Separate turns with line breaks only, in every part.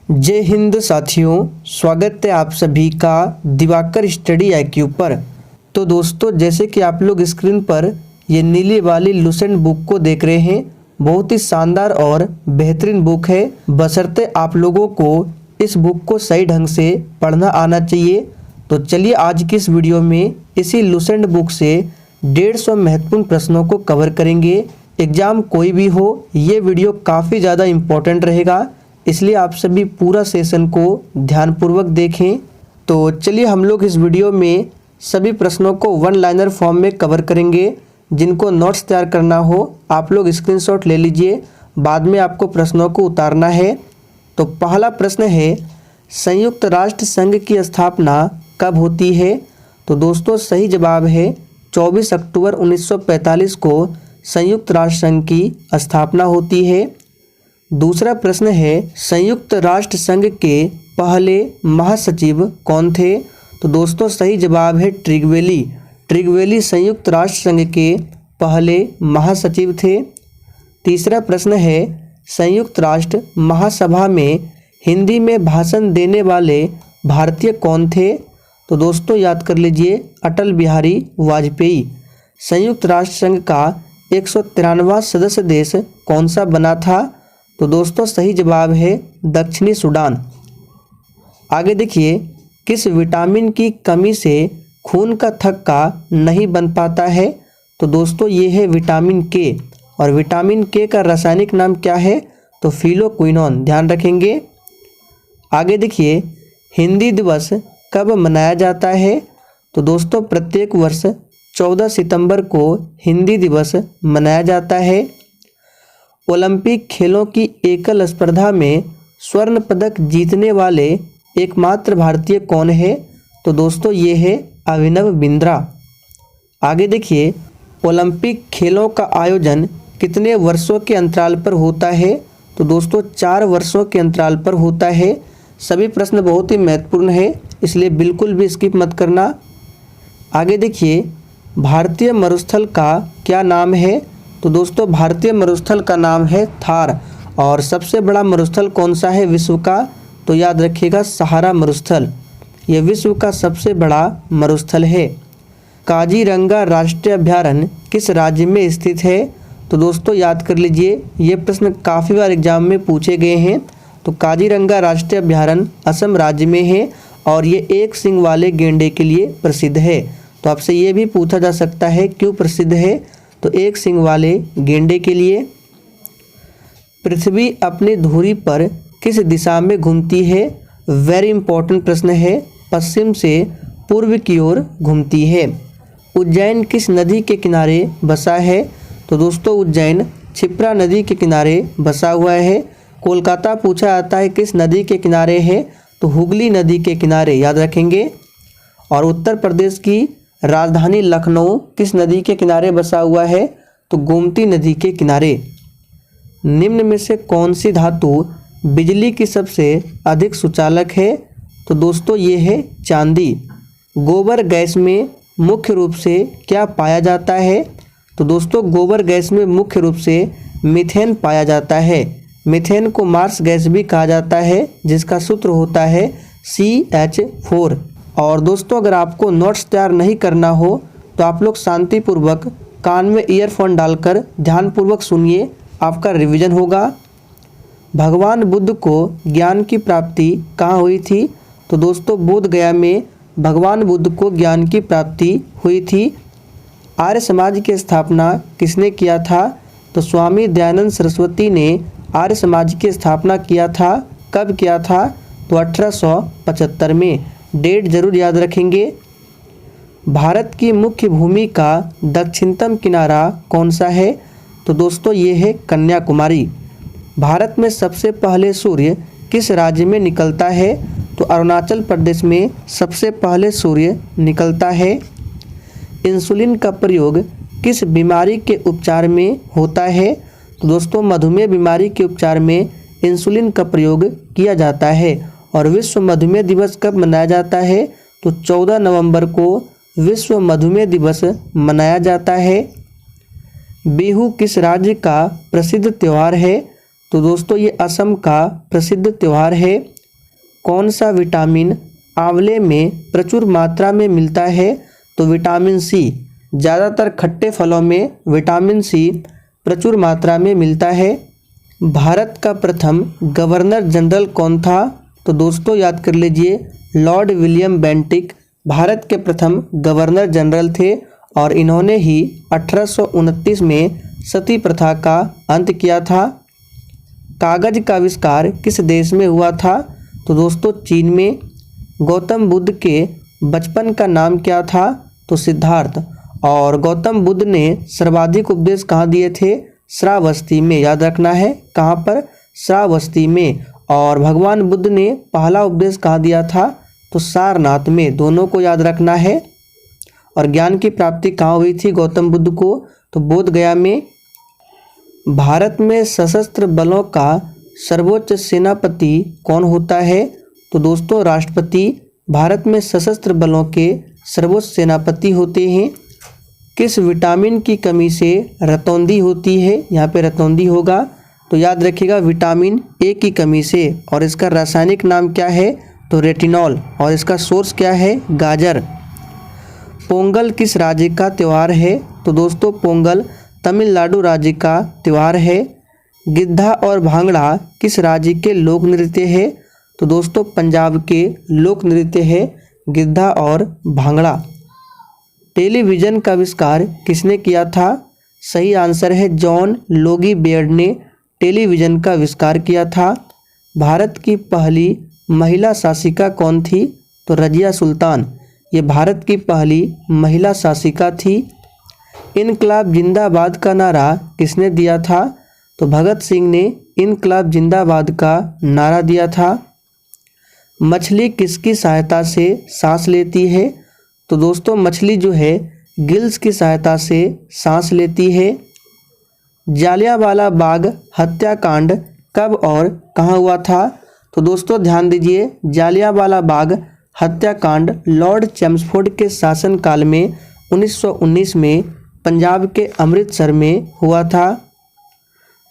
जय हिंद साथियों, स्वागत है आप सभी का दिवाकर स्टडी IQ पर। तो दोस्तों, जैसे कि आप लोग स्क्रीन पर ये नीली वाली लुसेंट बुक को देख रहे हैं, बहुत ही शानदार और बेहतरीन बुक है। बशर्ते आप लोगों को इस बुक को सही ढंग से पढ़ना आना चाहिए। तो चलिए आज की इस वीडियो में इसी लुसेंट बुक से 150 महत्वपूर्ण प्रश्नों को कवर करेंगे। एग्जाम कोई भी हो, ये वीडियो काफ़ी ज़्यादा इम्पोर्टेंट रहेगा, इसलिए आप सभी पूरा सेशन को ध्यानपूर्वक देखें। तो चलिए हम लोग इस वीडियो में सभी प्रश्नों को वन लाइनर फॉर्म में कवर करेंगे। जिनको नोट्स तैयार करना हो आप लोग स्क्रीनशॉट ले लीजिए, बाद में आपको प्रश्नों को उतारना है। तो पहला प्रश्न है, संयुक्त राष्ट्र संघ की स्थापना कब होती है? तो दोस्तों सही जवाब है 24 अक्टूबर 1945 को संयुक्त राष्ट्र संघ की स्थापना होती है। दूसरा प्रश्न है, संयुक्त राष्ट्र संघ के पहले महासचिव कौन थे? तो दोस्तों सही जवाब है ट्रिगवेली। ट्रिगवेली संयुक्त राष्ट्र संघ के पहले महासचिव थे। तीसरा प्रश्न है, संयुक्त राष्ट्र महासभा में हिंदी में भाषण देने वाले भारतीय कौन थे? तो दोस्तों याद कर लीजिए, अटल बिहारी वाजपेयी। संयुक्त राष्ट्र संघ का 193वां सदस्य देश कौन सा बना था? तो दोस्तों सही जवाब है दक्षिणी सूडान। आगे देखिए, किस विटामिन की कमी से खून का थक्का नहीं बन पाता है? तो दोस्तों ये है विटामिन के, और विटामिन के का रासायनिक नाम क्या है? तो फिलोक्विनोन, ध्यान रखेंगे। आगे देखिए, हिंदी दिवस कब मनाया जाता है? तो दोस्तों प्रत्येक वर्ष 14 सितंबर को हिंदी दिवस मनाया जाता है। ओलंपिक खेलों की एकल स्पर्धा में स्वर्ण पदक जीतने वाले एकमात्र भारतीय कौन है? तो दोस्तों ये है अभिनव बिंद्रा। आगे देखिए, ओलंपिक खेलों का आयोजन कितने वर्षों के अंतराल पर होता है? तो दोस्तों 4 वर्षों के अंतराल पर होता है। सभी प्रश्न बहुत ही महत्वपूर्ण है, इसलिए बिल्कुल भी स्किप मत करना। आगे देखिए, भारतीय मरुस्थल का क्या नाम है? तो दोस्तों भारतीय मरुस्थल का नाम है थार। और सबसे बड़ा मरुस्थल कौन सा है विश्व का? तो याद रखिएगा सहारा मरुस्थल, यह विश्व का सबसे बड़ा मरुस्थल है। काजीरंगा राष्ट्रीय अभयारण्य किस राज्य में स्थित है? तो दोस्तों याद कर लीजिए, ये प्रश्न काफ़ी बार एग्जाम में पूछे गए हैं। तो काजीरंगा राष्ट्रीय अभयारण्य असम राज्य में है, और ये एक सींग वाले गेंडे के लिए प्रसिद्ध है। तो आपसे ये भी पूछा जा सकता है क्यों प्रसिद्ध है? तो एक सींग वाले गेंडे के लिए। पृथ्वी अपनी धुरी पर किस दिशा में घूमती है? वेरी इंपॉर्टेंट प्रश्न है। पश्चिम से पूर्व की ओर घूमती है। उज्जैन किस नदी के किनारे बसा है? तो दोस्तों उज्जैन क्षिप्रा नदी के किनारे बसा हुआ है। कोलकाता पूछा जाता है किस नदी के किनारे है? तो हुगली नदी के किनारे, याद रखेंगे। और उत्तर प्रदेश की राजधानी लखनऊ किस नदी के किनारे बसा हुआ है? तो गोमती नदी के किनारे। निम्न में से कौन सी धातु बिजली की सबसे अधिक सुचालक है? तो दोस्तों ये है चांदी। गोबर गैस में मुख्य रूप से क्या पाया जाता है? तो दोस्तों गोबर गैस में मुख्य रूप से मीथेन पाया जाता है। मीथेन को मार्स गैस भी कहा जाता है, जिसका सूत्र होता है CH4। और दोस्तों अगर आपको नोट्स तैयार नहीं करना हो तो आप लोग शांतिपूर्वक कान में ईयरफोन डालकर ध्यानपूर्वक सुनिए, आपका रिवीजन होगा। भगवान बुद्ध को ज्ञान की प्राप्ति कहाँ हुई थी? तो दोस्तों बोध गया में भगवान बुद्ध को ज्ञान की प्राप्ति हुई थी। आर्य समाज की स्थापना किसने किया था? तो स्वामी दयानंद सरस्वती ने आर्य समाज की स्थापना किया था। कब किया था? तो 1875 में। डेट जरूर याद रखेंगे। भारत की मुख्य भूमि का दक्षिणतम किनारा कौन सा है? तो दोस्तों ये है कन्याकुमारी। भारत में सबसे पहले सूर्य किस राज्य में निकलता है? तो अरुणाचल प्रदेश में सबसे पहले सूर्य निकलता है। इंसुलिन का प्रयोग किस बीमारी के उपचार में होता है? तो दोस्तों मधुमेह बीमारी के उपचार में इंसुलिन का प्रयोग किया जाता है। और विश्व मधुमेह दिवस कब मनाया जाता है? तो 14 नवंबर को विश्व मधुमेह दिवस मनाया जाता है। बिहू किस राज्य का प्रसिद्ध त्यौहार है? तो दोस्तों ये असम का प्रसिद्ध त्यौहार है। कौन सा विटामिन आंवले में प्रचुर मात्रा में मिलता है? तो विटामिन सी। ज़्यादातर खट्टे फलों में विटामिन सी प्रचुर मात्रा में मिलता है। भारत का प्रथम गवर्नर जनरल कौन था? तो दोस्तों याद कर लीजिए, लॉर्ड विलियम बेंटिक भारत के प्रथम गवर्नर जनरल थे और इन्होंने ही 1829 में सती प्रथा का अंत किया था। कागज का आविष्कार किस देश में हुआ था? तो दोस्तों चीन में। गौतम बुद्ध के बचपन का नाम क्या था? तो सिद्धार्थ। और गौतम बुद्ध ने सर्वाधिक उपदेश कहाँ दिए थे? श्रावस्ती में। याद रखना है, कहाँ पर? श्रावस्ती में। और भगवान बुद्ध ने पहला उपदेश कहाँ दिया था? तो सारनाथ में। दोनों को याद रखना है। और ज्ञान की प्राप्ति कहाँ हुई थी गौतम बुद्ध को? तो बोध गया में। भारत में सशस्त्र बलों का सर्वोच्च सेनापति कौन होता है? तो दोस्तों राष्ट्रपति भारत में सशस्त्र बलों के सर्वोच्च सेनापति होते हैं। किस विटामिन की कमी से रतौंधी होती है? यहाँ पे रतौंधी होगा तो याद रखिएगा विटामिन ए की कमी से। और इसका रासायनिक नाम क्या है? तो रेटिनॉल। और इसका सोर्स क्या है? गाजर। पोंगल किस राज्य का त्यौहार है? तो दोस्तों पोंगल तमिलनाडु राज्य का त्यौहार है। गिद्धा और भांगड़ा किस राज्य के लोक नृत्य है? तो दोस्तों पंजाब के लोक नृत्य है गिद्धा और भांगड़ा। टेलीविज़न का आविष्कार किसने किया था? सही आंसर है जॉन लोगी बेयर्ड ने टेलीविज़न का आविष्कार किया था। भारत की पहली महिला शासिका कौन थी? तो रजिया सुल्तान। ये भारत की पहली महिला शासिका थी। इनकलाब जिंदाबाद का नारा किसने दिया था? तो भगत सिंह ने इनकलाब जिंदाबाद का नारा दिया था। मछली किसकी सहायता से सांस लेती है? तो दोस्तों मछली जो है गिल्स की सहायता से सांस लेती है। जालियांवाला बाग हत्याकांड कब और कहाँ हुआ था? तो दोस्तों ध्यान दीजिए, जालियांवाला बाग हत्याकांड लॉर्ड चैम्सफोर्ड के शासनकाल में 1919 में पंजाब के अमृतसर में हुआ था।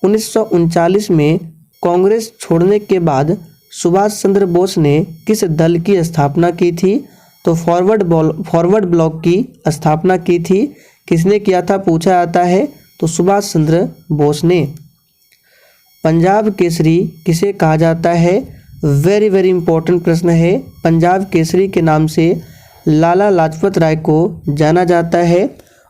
1939 में कांग्रेस छोड़ने के बाद सुभाष चंद्र बोस ने किस दल की स्थापना की थी? तो फॉरवर्ड ब्लॉक की स्थापना की थी। किसने किया था पूछा जाता है? तो सुभाष चंद्र बोस ने। पंजाब केसरी किसे कहा जाता है? वेरी वेरी इंपॉर्टेंट प्रश्न है। पंजाब केसरी के नाम से लाला लाजपत राय को जाना जाता है।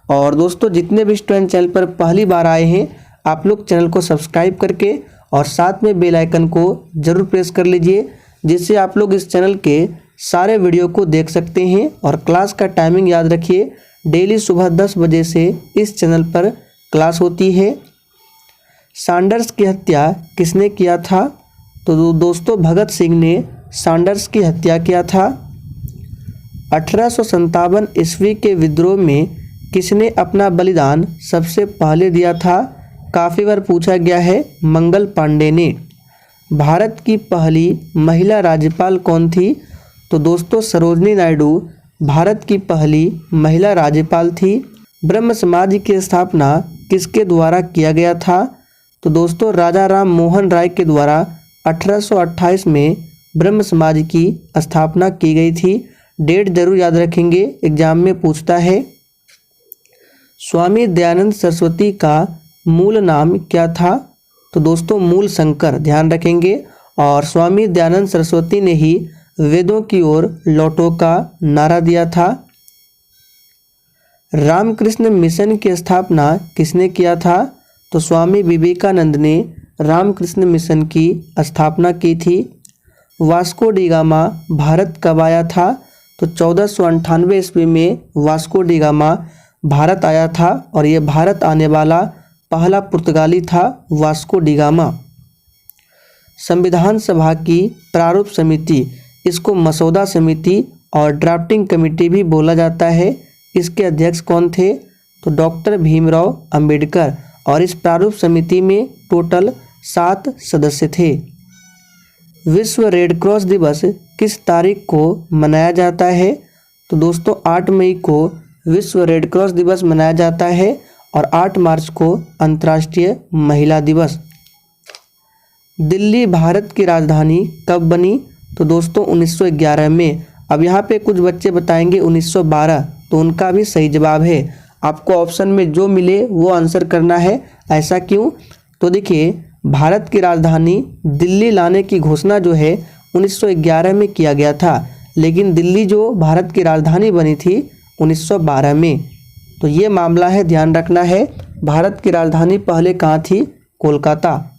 और दोस्तों जितने भी स्टूडेंट चैनल पर पहली बार आए हैं आप लोग चैनल को सब्सक्राइब करके और साथ में बेल आइकन को जरूर प्रेस कर लीजिए, जिससे आप लोग इस चैनल के सारे वीडियो को देख सकते हैं। और क्लास का टाइमिंग याद रखिए, डेली सुबह 10 बजे से इस चैनल पर क्लास होती है। सैंडर्स की हत्या किसने किया था? तो दोस्तों भगत सिंह ने सैंडर्स की हत्या किया था। 1857 ईस्वी के विद्रोह में किसने अपना बलिदान सबसे पहले दिया था? काफ़ी बार पूछा गया है, मंगल पांडे ने। भारत की पहली महिला राज्यपाल कौन थी? तो दोस्तों सरोजनी नायडू भारत की पहली महिला राज्यपाल थी। ब्रह्म समाज की स्थापना किसके द्वारा किया गया था? तो दोस्तों राजा राम मोहन राय के द्वारा 1828 में ब्रह्म समाज की स्थापना की गई थी। डेट जरूर याद रखेंगे, एग्जाम में पूछता है। स्वामी दयानंद सरस्वती का मूल नाम क्या था? तो दोस्तों मूल शंकर, ध्यान रखेंगे। और स्वामी दयानंद सरस्वती ने ही वेदों की ओर लौटो का नारा दिया था। रामकृष्ण मिशन की स्थापना किसने किया था? तो स्वामी विवेकानंद ने रामकृष्ण मिशन की स्थापना की थी। वास्को डी गामा भारत कब आया था? तो 1498 ईस्वी में वास्को डी गामा भारत आया था और ये भारत आने वाला पहला पुर्तगाली था वास्को डी गामा। संविधान सभा की प्रारूप समिति, इसको मसौदा समिति और ड्राफ्टिंग कमेटी भी बोला जाता है। इसके अध्यक्ष कौन थे? तो डॉक्टर भीमराव अंबेडकर। और इस प्रारूप समिति में टोटल 7 सदस्य थे। विश्व रेड क्रॉस दिवस किस तारीख को मनाया जाता है? तो दोस्तों 8 मई को विश्व रेड क्रॉस दिवस मनाया जाता है और 8 मार्च को अंतर्राष्ट्रीय महिला दिवस। दिल्ली भारत की राजधानी कब बनी? तो दोस्तों 1911 में। अब यहाँ पे कुछ बच्चे बताएंगे 1912, तो उनका भी सही जवाब है। आपको ऑप्शन में जो मिले वो आंसर करना है। ऐसा क्यों? तो देखिए, भारत की राजधानी दिल्ली लाने की घोषणा जो है 1911 में किया गया था, लेकिन दिल्ली जो भारत की राजधानी बनी थी 1912 में। तो ये मामला है, ध्यान रखना है। भारत की राजधानी पहले कहाँ थी? कोलकाता।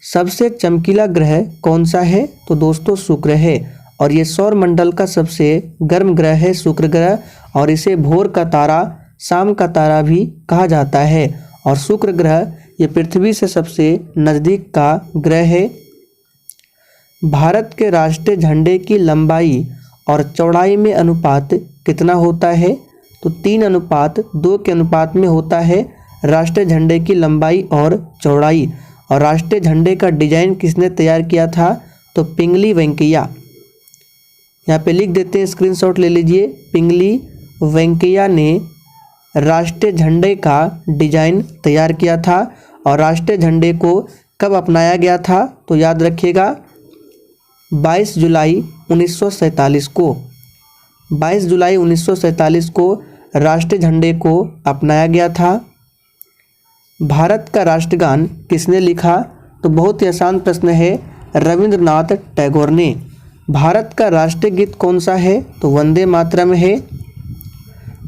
सबसे चमकीला ग्रह कौन सा है? तो दोस्तों शुक्र है, और ये सौर मंडल का सबसे गर्म ग्रह है शुक्र ग्रह, और इसे भोर का तारा, शाम का तारा भी कहा जाता है। और शुक्र ग्रह ये पृथ्वी से सबसे नज़दीक का ग्रह है। भारत के राष्ट्रीय झंडे की लंबाई और चौड़ाई में अनुपात कितना होता है? तो 3:2 के अनुपात में होता है राष्ट्रीय झंडे की लंबाई और चौड़ाई। और राष्ट्रीय झंडे का डिजाइन किसने तैयार किया था? तो पिंगली वेंकैया। यहाँ पे लिख देते हैं, स्क्रीनशॉट ले लीजिए। पिंगली वेंकैया ने राष्ट्रीय झंडे का डिजाइन तैयार किया था। और राष्ट्रीय झंडे को कब अपनाया गया था? तो याद रखिएगा 22 जुलाई 1947 को। 22 जुलाई 1947 को राष्ट्रीय झंडे को अपनाया गया था। भारत का राष्ट्रगान किसने लिखा? तो बहुत ही आसान प्रश्न है, रविंद्रनाथ टैगोर ने। भारत का राष्ट्रीय गीत कौन सा है? तो वंदे मातरम है।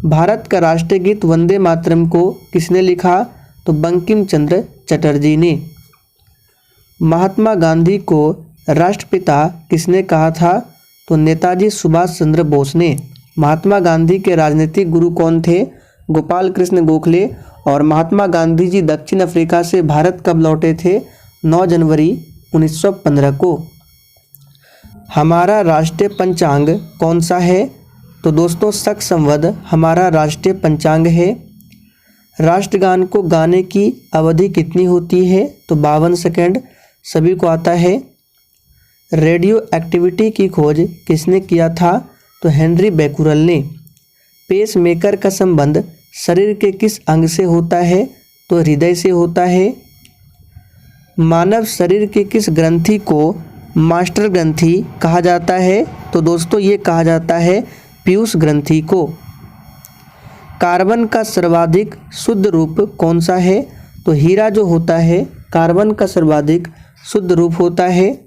भारत का राष्ट्रीय गीत वंदे मातरम को किसने लिखा? तो बंकिम चंद्र चटर्जी ने। महात्मा गांधी को राष्ट्रपिता किसने कहा था? तो नेताजी सुभाष चंद्र बोस ने। महात्मा गांधी के राजनीतिक गुरु कौन थे? गोपाल कृष्ण गोखले। और महात्मा गांधी जी दक्षिण अफ्रीका से भारत कब लौटे थे? 9 जनवरी 1915 को। हमारा राष्ट्रीय पंचांग कौन सा है? तो दोस्तों शक संवद हमारा राष्ट्रीय पंचांग है। राष्ट्रगान को गाने की अवधि कितनी होती है? तो 52 सेकंड सभी को आता है। रेडियो एक्टिविटी की खोज किसने किया था? तो हेनरी बैकुरल ने। पेस मेकर का संबंध शरीर के किस अंग से होता है? तो हृदय से होता है। मानव शरीर के किस ग्रंथि को मास्टर ग्रंथि कहा जाता है? तो दोस्तों ये कहा जाता है पीयूष ग्रंथि को। कार्बन का सर्वाधिक शुद्ध रूप कौन सा है? तो हीरा जो होता है कार्बन का सर्वाधिक शुद्ध रूप होता है।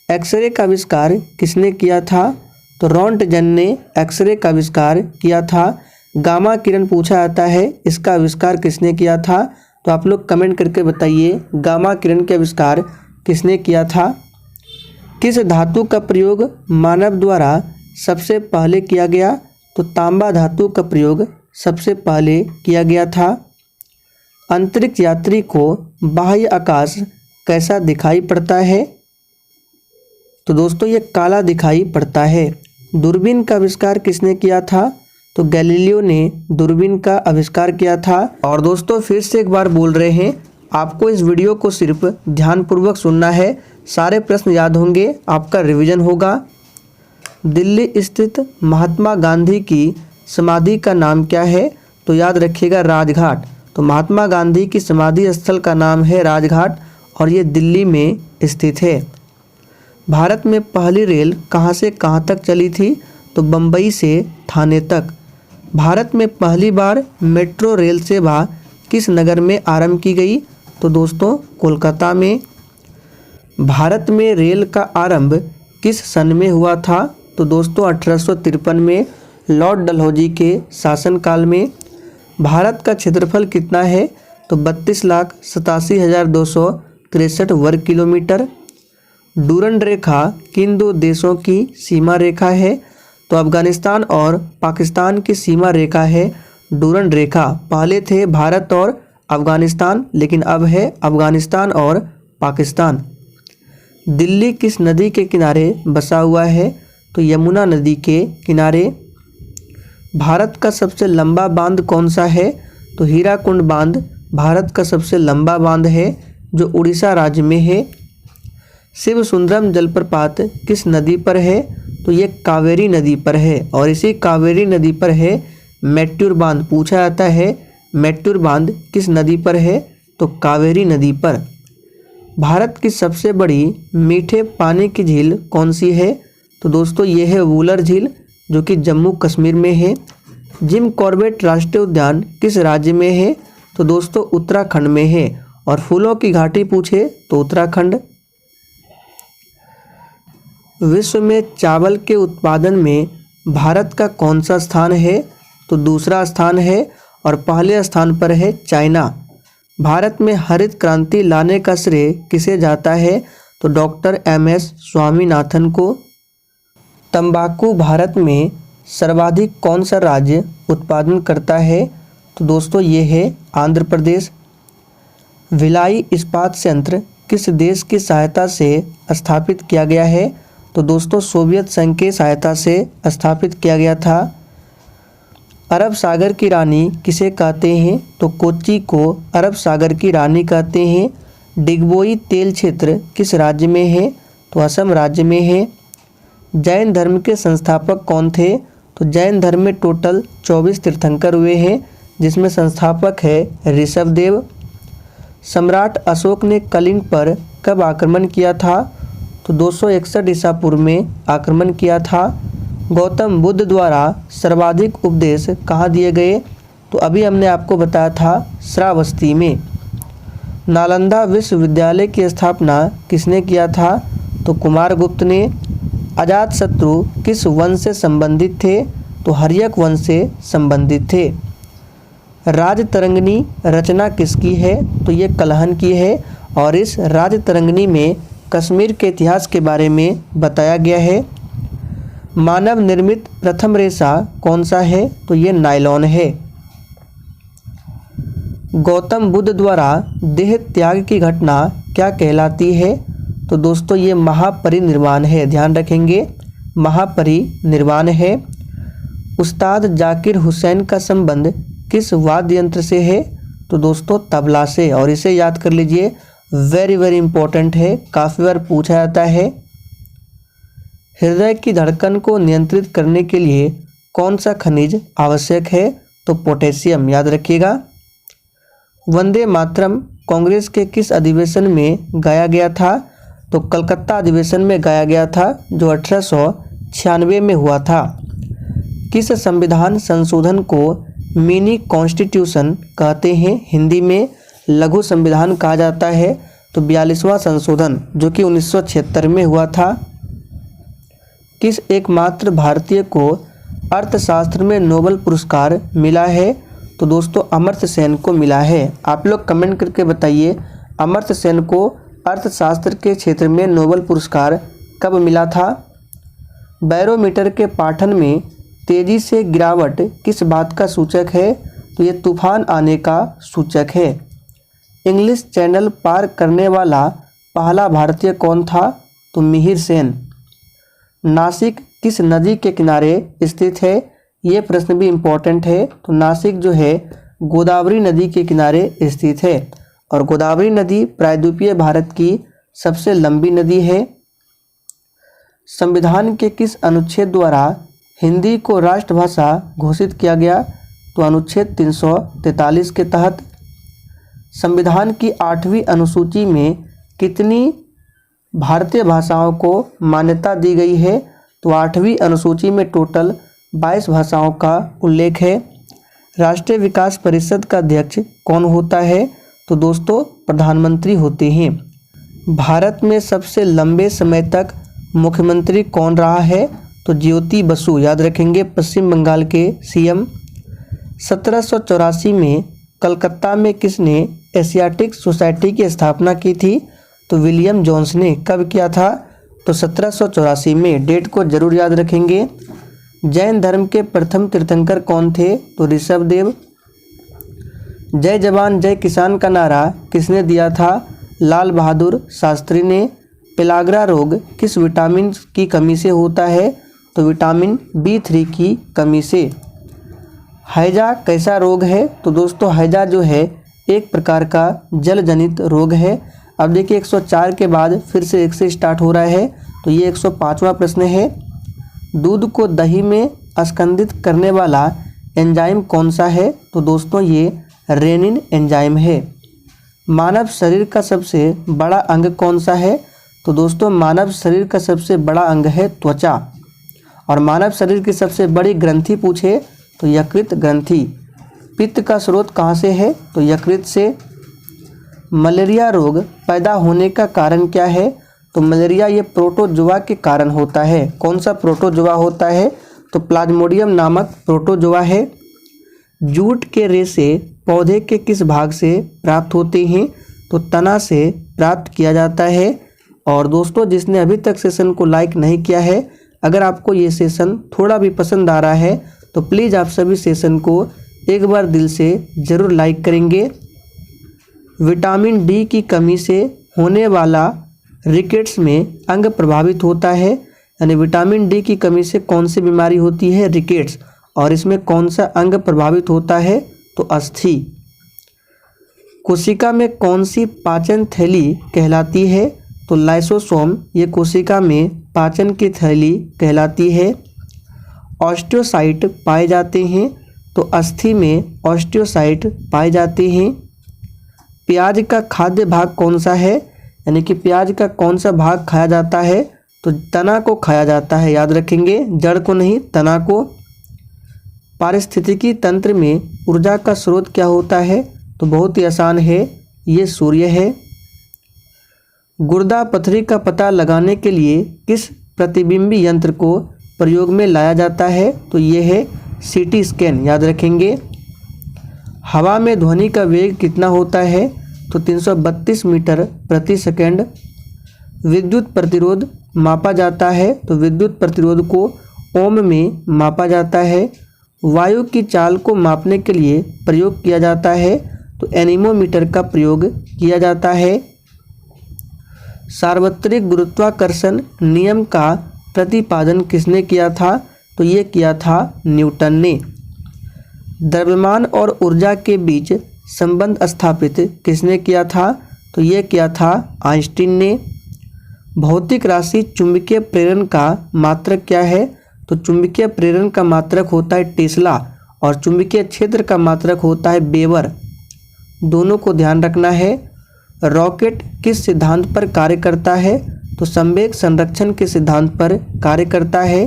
एक्सरे का आविष्कार किसने किया था? तो रॉन्टजन ने एक्सरे का आविष्कार किया था। गामा किरण पूछा जाता है, इसका आविष्कार किसने किया था? तो आप लोग कमेंट करके बताइए गामा किरण के आविष्कार किसने किया था। किस धातु का प्रयोग मानव द्वारा सबसे पहले किया गया? तो तांबा धातु का प्रयोग सबसे पहले किया गया था। अंतरिक्ष यात्री को बाह्य आकाश कैसा दिखाई पड़ता है? तो दोस्तों ये काला दिखाई पड़ता है। दूरबीन का आविष्कार किसने किया था? तो गैलीलियो ने दूरबीन का आविष्कार किया था। और दोस्तों फिर से एक बार बोल रहे हैं, आपको इस वीडियो को सिर्फ ध्यानपूर्वक सुनना है, सारे प्रश्न याद होंगे, आपका रिवीजन होगा। दिल्ली स्थित महात्मा गांधी की समाधि का नाम क्या है? तो याद रखिएगा राजघाट। तो महात्मा गांधी की समाधि स्थल का नाम है राजघाट, और ये दिल्ली में स्थित है। भारत में पहली रेल कहाँ से कहाँ तक चली थी? तो बम्बई से ठाणे तक। भारत में पहली बार मेट्रो रेल सेवा किस नगर में आरंभ की गई? तो दोस्तों कोलकाता में। भारत में रेल का आरंभ किस सन में हुआ था? तो दोस्तों 1853 में लॉर्ड डलहौजी के शासनकाल में। भारत का क्षेत्रफल कितना है? तो 32,87,263 वर्ग किलोमीटर। डूरंड रेखा किन दो देशों की सीमा रेखा है? तो अफगानिस्तान और पाकिस्तान की सीमा रेखा है डूरंड रेखा। पहले थे भारत और अफगानिस्तान, लेकिन अब है अफगानिस्तान और पाकिस्तान। दिल्ली किस नदी के किनारे बसा हुआ है? तो यमुना नदी के किनारे। भारत का सबसे लंबा बांध कौन सा है? तो हीराकुंड बांध भारत का सबसे लंबा बांध है, जो उड़ीसा राज्य में है। शिव सुंदरम जलप्रपात किस नदी पर है? तो ये कावेरी नदी पर है, और इसी कावेरी नदी पर है मैट्यूर बांध। पूछा जाता है मैट्यूर बांध किस नदी पर है? तो कावेरी नदी पर। भारत की सबसे बड़ी मीठे पानी की झील कौन सी है? तो दोस्तों ये है वूलर झील, जो कि जम्मू कश्मीर में है। जिम कॉर्बेट राष्ट्रीय उद्यान किस राज्य में है? तो दोस्तों उत्तराखंड में है। और फूलों की घाटी पूछे तो उत्तराखंड। विश्व में चावल के उत्पादन में भारत का कौन सा स्थान है? तो दूसरा स्थान है। और पहले स्थान पर है चाइना। भारत में हरित क्रांति लाने का श्रेय किसे जाता है? तो डॉक्टर MS स्वामीनाथन को। तंबाकू भारत में सर्वाधिक कौन सा राज्य उत्पादन करता है? तो दोस्तों ये है आंध्र प्रदेश। भिलाई इस्पात संयंत्र किस देश की सहायता से स्थापित किया गया है? तो दोस्तों सोवियत संघ की सहायता से स्थापित किया गया था। अरब सागर की रानी किसे कहते हैं? तो कोच्चि को अरब सागर की रानी कहते हैं। डिगबोई तेल क्षेत्र किस राज्य में है? तो असम राज्य में है। जैन धर्म के संस्थापक कौन थे? तो जैन धर्म में टोटल 24 तीर्थंकर हुए हैं, जिसमें संस्थापक है ऋषभदेव। सम्राट अशोक ने कलिंग पर कब आक्रमण किया था? तो 261 ईसा पूर्व में आक्रमण किया था। गौतम बुद्ध द्वारा सर्वाधिक उपदेश कहाँ दिए गए? तो अभी हमने आपको बताया था श्रावस्ती में। नालंदा विश्वविद्यालय की स्थापना किसने किया था? तो कुमारगुप्त ने। अजातशत्रु किस वंश से संबंधित थे? तो हर्यक वंश से संबंधित थे। राजतरंगिणी रचना किसकी है? तो ये कलहन की है। और इस राजतरंगिणी में कश्मीर के इतिहास के बारे में बताया गया है। मानव निर्मित प्रथम रेशा कौन सा है? तो ये नायलॉन है। गौतम बुद्ध द्वारा देह त्याग की घटना क्या कहलाती है? तो दोस्तों ये महापरिनिर्वाण है, ध्यान रखेंगे, महापरिनिर्वाण है। उस्ताद जाकिर हुसैन का संबंध किस वाद्य यंत्र से है? तो दोस्तों तबला से। और इसे याद कर लीजिए, वेरी वेरी इंपॉर्टेंट है, काफ़ी बार पूछा जाता है। हृदय की धड़कन को नियंत्रित करने के लिए कौन सा खनिज आवश्यक है? तो पोटेशियम, याद रखिएगा। वंदे मातरम कांग्रेस के किस अधिवेशन में गाया गया था? तो कलकत्ता अधिवेशन में गाया गया था, जो 1896 में हुआ था। किस संविधान संशोधन को मिनी कॉन्स्टिट्यूशन कहते हैं? हिंदी में लघु संविधान कहा जाता है। तो 42वां संशोधन, जो कि 1976 में हुआ था। किस एकमात्र भारतीय को अर्थशास्त्र में नोबेल पुरस्कार मिला है? तो दोस्तों अमर्त्य सेन को मिला है। आप लोग कमेंट करके बताइए, अमर्त्य सेन को अर्थशास्त्र के क्षेत्र में नोबेल पुरस्कार कब मिला था? बैरोमीटर के पाठन में तेजी से गिरावट किस बात का सूचक है? तो ये तूफान आने का सूचक है। इंग्लिश चैनल पार करने वाला पहला भारतीय कौन था? तो मिहिर सेन। नासिक किस नदी के किनारे स्थित है? ये प्रश्न भी इम्पोर्टेंट है। तो नासिक जो है गोदावरी नदी के किनारे स्थित है। और गोदावरी नदी प्रायद्वीपीय भारत की सबसे लंबी नदी है। संविधान के किस अनुच्छेद द्वारा हिंदी को राष्ट्रभाषा घोषित किया गया? तो अनुच्छेद 343 के तहत। संविधान की 8वीं अनुसूची में कितनी भारतीय भाषाओं को मान्यता दी गई है? तो 8वीं अनुसूची में टोटल 22 भाषाओं का उल्लेख है। राष्ट्रीय विकास परिषद का अध्यक्ष कौन होता है? तो दोस्तों प्रधानमंत्री होते हैं। भारत में सबसे लंबे समय तक मुख्यमंत्री कौन रहा है? तो ज्योति बसु, याद रखेंगे, पश्चिम बंगाल के CM। 1784 में कलकत्ता में किसने एशियाटिक सोसाइटी की स्थापना की थी? तो विलियम जोन्स ने। कब किया था? तो 1784 में। डेट को जरूर याद रखेंगे। जैन धर्म के प्रथम तीर्थंकर कौन थे? तो ऋषभदेव। जय जवान जय किसान का नारा किसने दिया था? लाल बहादुर शास्त्री ने। पेलाग्रा रोग किस विटामिन की कमी से होता है? तो विटामिन B3 की कमी से। हैजा कैसा रोग है? तो दोस्तों हैजा जो है एक प्रकार का जल जनित रोग है। अब देखिए 104 के बाद फिर से 1 से स्टार्ट हो रहा है, तो ये 105वां प्रश्न है। दूध को दही में अस्कंदित करने वाला एंजाइम कौन सा है? तो दोस्तों ये रेनिन एंजाइम है। मानव शरीर का सबसे बड़ा अंग कौन सा है? तो दोस्तों मानव शरीर का सबसे बड़ा अंग है त्वचा। और मानव शरीर की सबसे बड़ी ग्रंथि पूछे तो यकृत ग्रंथि। पित्त का स्रोत कहाँ से है? तो यकृत से। मलेरिया रोग पैदा होने का कारण क्या है? तो मलेरिया ये प्रोटोजोआ के कारण होता है। कौन सा प्रोटोजोआ होता है? तो प्लाज्मोडियम नामक प्रोटोजोआ है। जूट के रेशे पौधे के किस भाग से प्राप्त होते हैं? तो तना से प्राप्त किया जाता है। और दोस्तों जिसने अभी तक सेशन को लाइक नहीं किया है, अगर आपको ये सेशन थोड़ा भी पसंद आ रहा है तो प्लीज़ आप सभी सेशन को एक बार दिल से ज़रूर लाइक करेंगे। विटामिन डी की कमी से होने वाला रिकेट्स में अंग प्रभावित होता है। यानी विटामिन डी की कमी से कौन सी बीमारी होती है? रिकेट्स। और इसमें कौन सा अंग प्रभावित होता है? तो अस्थि। कोशिका में कौन सी पाचन थैली कहलाती है? तो लाइसोसोम ये कोशिका में पाचन की थैली कहलाती है। ऑस्टियोसाइट पाए जाते हैं तो अस्थि में ऑस्टियोसाइट पाए जाते हैं। प्याज का खाद्य भाग कौन सा है? यानी कि प्याज का कौन सा भाग खाया जाता है? तो तना को खाया जाता है, याद रखेंगे, जड़ को नहीं, तना को। पारिस्थितिकी तंत्र में ऊर्जा का स्रोत क्या होता है? तो बहुत ही आसान है, ये सूर्य है। गुर्दा पथरी का पता लगाने के लिए किस प्रतिबिंबी यंत्र को प्रयोग में लाया जाता है? तो ये है सीटी स्कैन, याद रखेंगे। हवा में ध्वनि का वेग कितना होता है? तो 332 मीटर प्रति सेकंड। विद्युत प्रतिरोध मापा जाता है तो विद्युत प्रतिरोध को ओम में मापा जाता है। वायु की चाल को मापने के लिए प्रयोग किया जाता है तो एनीमोमीटर का प्रयोग किया जाता है। सार्वत्रिक गुरुत्वाकर्षण नियम का प्रतिपादन किसने किया था? तो ये किया था न्यूटन ने। द्रव्यमान और ऊर्जा के बीच संबंध स्थापित किसने किया था? तो ये किया था आइंस्टीन ने। भौतिक राशि चुंबकीय प्रेरण का मात्रक क्या है? तो चुंबकीय प्रेरण का मात्रक होता है टेस्ला और चुंबकीय क्षेत्र का मात्रक होता है वेबर। दोनों को ध्यान रखना है। रॉकेट किस सिद्धांत पर कार्य करता है? तो संवेग संरक्षण के सिद्धांत पर कार्य करता है।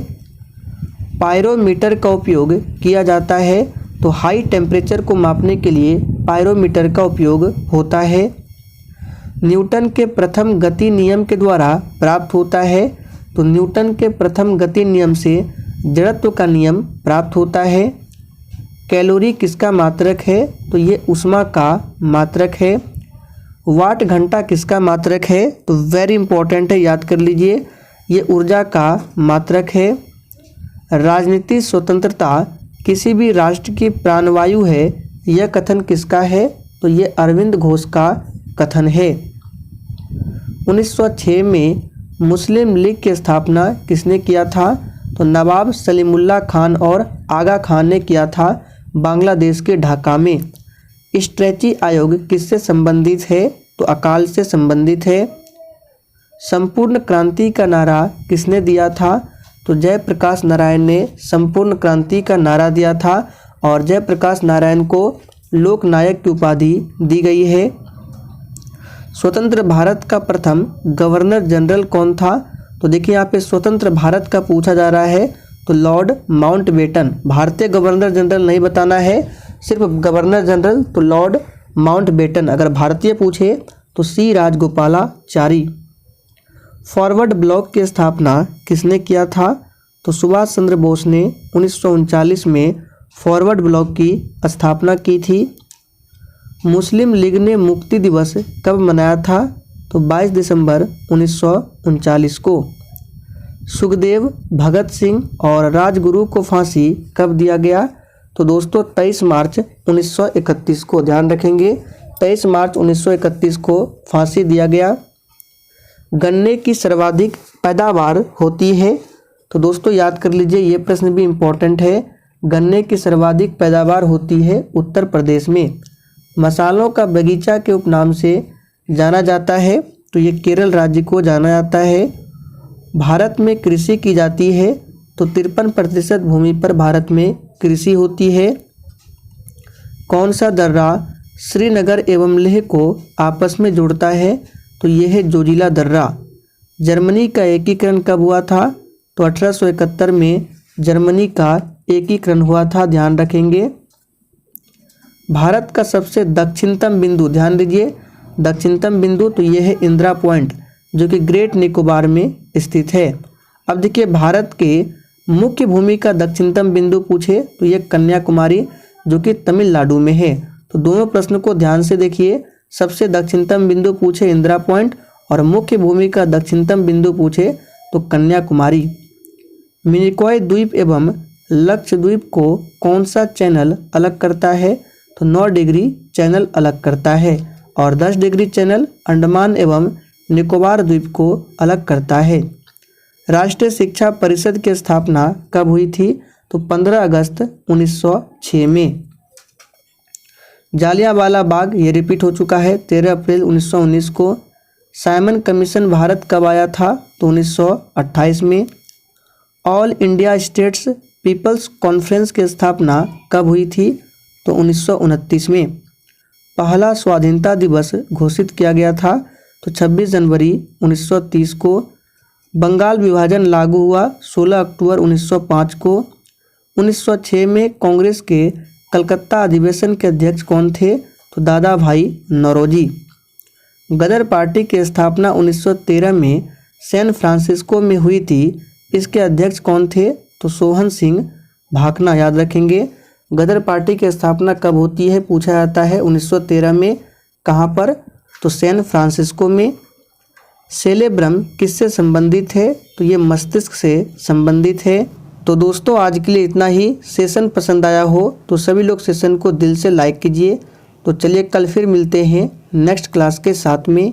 पायरोमीटर का उपयोग किया जाता है तो हाई टेम्परेचर को मापने के लिए पायरोमीटर का उपयोग होता है। न्यूटन के प्रथम गति नियम के द्वारा प्राप्त होता है तो न्यूटन के प्रथम गति नियम से जड़त्व का नियम प्राप्त होता है। कैलोरी किसका मात्रक है? तो ये ऊष्मा का मात्रक है। वाट घंटा किसका मात्रक है? तो वेरी इंपॉर्टेंट है, याद कर लीजिए, ये ऊर्जा का मात्रक है। राजनीतिक स्वतंत्रता किसी भी राष्ट्र की प्राणवायु है, यह कथन किसका है? तो ये अरविंद घोष का कथन है। 1906 में मुस्लिम लीग की स्थापना किसने किया था? तो नवाब सलीमुल्लाह खान और आगा खान ने किया था बांग्लादेश के ढाका में। स्ट्रेची आयोग किससे संबंधित है? तो अकाल से संबंधित है। संपूर्ण क्रांति का नारा किसने दिया था? तो जयप्रकाश नारायण ने संपूर्ण क्रांति का नारा दिया था और जयप्रकाश नारायण को लोकनायक की उपाधि दी गई है। स्वतंत्र भारत का प्रथम गवर्नर जनरल कौन था? तो देखिए यहाँ पे स्वतंत्र भारत का पूछा जा रहा है तो लॉर्ड माउंटबेटन। भारतीय गवर्नर जनरल नहीं बताना है, सिर्फ गवर्नर जनरल तो लॉर्ड माउंटबेटन। अगर भारतीय पूछे तो सी राजगोपालाचारी। फॉरवर्ड ब्लॉक की स्थापना किसने किया था? तो सुभाष चंद्र बोस ने 1939 में फॉरवर्ड ब्लॉक की स्थापना की थी। मुस्लिम लीग ने मुक्ति दिवस कब मनाया था? तो 22 दिसंबर 1939 को। सुखदेव, भगत सिंह और राजगुरु को फांसी कब दिया गया? तो दोस्तों 23 मार्च 1931 को, ध्यान रखेंगे, 23 मार्च 1931 को फांसी दिया गया। गन्ने की सर्वाधिक पैदावार होती है? तो दोस्तों याद कर लीजिए, ये प्रश्न भी इम्पोर्टेंट है। गन्ने की सर्वाधिक पैदावार होती है उत्तर प्रदेश में। मसालों का बगीचा के उपनाम से जाना जाता है तो ये केरल राज्य को जाना जाता है। भारत में कृषि की जाती है तो 53% भूमि पर भारत में कृषि होती है। कौन सा दर्रा श्रीनगर एवं लेह को आपस में जोड़ता है? तो यह है जोजिला दर्रा। जर्मनी का एकीकरण कब हुआ था? तो 1871 में जर्मनी का एकीकरण हुआ था, ध्यान रखेंगे। भारत का सबसे दक्षिणतम बिंदु, ध्यान दीजिए दक्षिणतम बिंदु, तो यह है इंदिरा पॉइंट जो कि ग्रेट निकोबार में स्थित है। अब देखिए भारत के मुख्य भूमि का दक्षिणतम बिंदु पूछे तो यह कन्याकुमारी जो कि तमिलनाडु में है। तो दोनों प्रश्न को ध्यान से देखिए, सबसे दक्षिणतम बिंदु पूछे इंदिरा पॉइंट और मुख्य भूमि का दक्षिणतम बिंदु पूछे तो कन्याकुमारी। मिनिकॉय द्वीप एवं लक्षद्वीप को कौन सा चैनल अलग करता है? तो 9 डिग्री चैनल अलग करता है और 10 डिग्री चैनल अंडमान एवं निकोबार द्वीप को अलग करता है। राष्ट्रीय शिक्षा परिषद की स्थापना कब हुई थी? तो 15 अगस्त 1906 में। जालियांवाला बाग ये रिपीट हो चुका है 13 अप्रैल 1919 को। साइमन कमीशन भारत कब आया था? तो 1928 में। All India States People's Conference की स्थापना कब हुई थी? तो 1929 में। पहला स्वाधीनता दिवस घोषित किया गया था तो 26 जनवरी 1930 को। बंगाल विभाजन लागू हुआ 16 अक्टूबर 1905 को। 1906 में कांग्रेस के कलकत्ता अधिवेशन के अध्यक्ष कौन थे? तो दादा भाई नौरोजी। गदर पार्टी की स्थापना 1913 में सैन फ्रांसिस्को में हुई थी, इसके अध्यक्ष कौन थे? तो सोहन सिंह भाकना, याद रखेंगे। गदर पार्टी की स्थापना कब होती है पूछा जाता है 1913 में। कहाँ पर? तो सैन फ्रांसिस्को में। सेलेब्रम किससे संबंधित है? तो ये मस्तिष्क से संबंधित है। तो दोस्तों आज के लिए इतना ही। सेशन पसंद आया हो तो सभी लोग सेशन को दिल से लाइक कीजिए। तो चलिए कल फिर मिलते हैं नेक्स्ट क्लास के साथ में।